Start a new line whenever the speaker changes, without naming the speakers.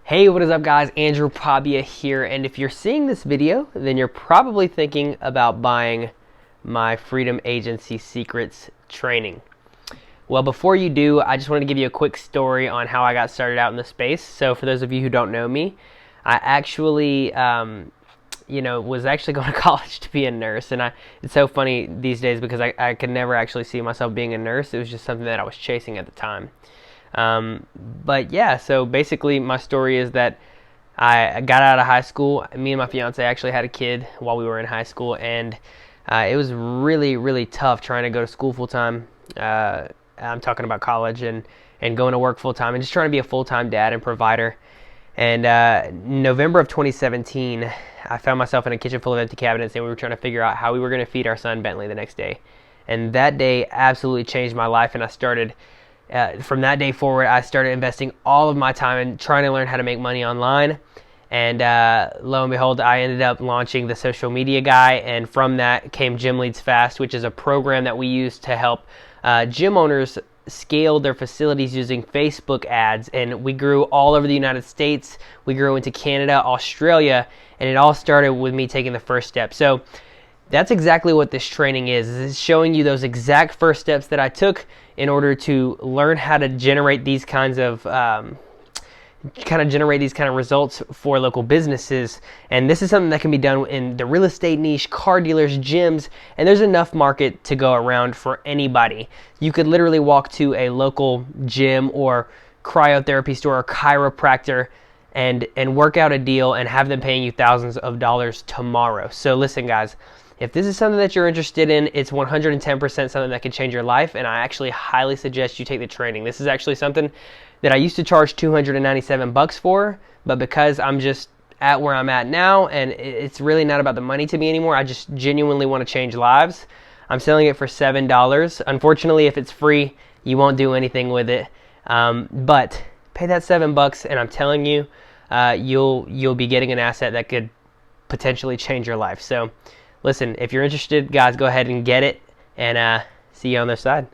Hey, what is up guys? Andrew Pabia here, and if you're seeing this video, then you're probably thinking about buying my Freedom Agency Secrets training. Well, before you do, I just wanted to give you a quick story on how I got started out in the space. So for those of you who don't know me, I actually, was actually going to college to be a nurse, and it's so funny these days because I could never actually see myself being a nurse. It was just something that I was chasing at the time. But yeah, so basically my story is that I got out of high school. Me and my fiance actually had a kid while we were in high school, and it was really, really tough trying to go to school full time. I'm talking about college and going to work full time and just trying to be a full-time dad and provider. And November of 2017, I found myself in a kitchen full of empty cabinets, and we were trying to figure out how we were going to feed our son Bentley the next day. And that day absolutely changed my life, and I started from that day forward, I started investing all of my time in trying to learn how to make money online. And lo and behold, I ended up launching the Social Media Guy, and from that came Gym Leads Fast, which is a program that we use to help gym owners scale their facilities using Facebook ads. And we grew all over the United States. We grew into Canada, Australia, and it all started with me taking the first step. So that's exactly what this training is. It's showing you those exact first steps that I took in order to learn how to generate these kinds of results for local businesses. And this is something that can be done in the real estate niche, car dealers, gyms, and there's enough market to go around for anybody. You could literally walk to a local gym or cryotherapy store or chiropractor and work out a deal and have them paying you thousands of dollars tomorrow. So listen guys, if this is something that you're interested in, it's 110% something that can change your life, and I actually highly suggest you take the training. This is actually something that I used to charge $297 for, but because I'm just at where I'm at now, and it's really not about the money to me anymore, I just genuinely want to change lives. I'm selling it for $7. Unfortunately, if it's free, you won't do anything with it, but pay that $7, and I'm telling you, you'll be getting an asset that could potentially change your life. So listen, if you're interested, guys, go ahead and get it, and see you on the other side.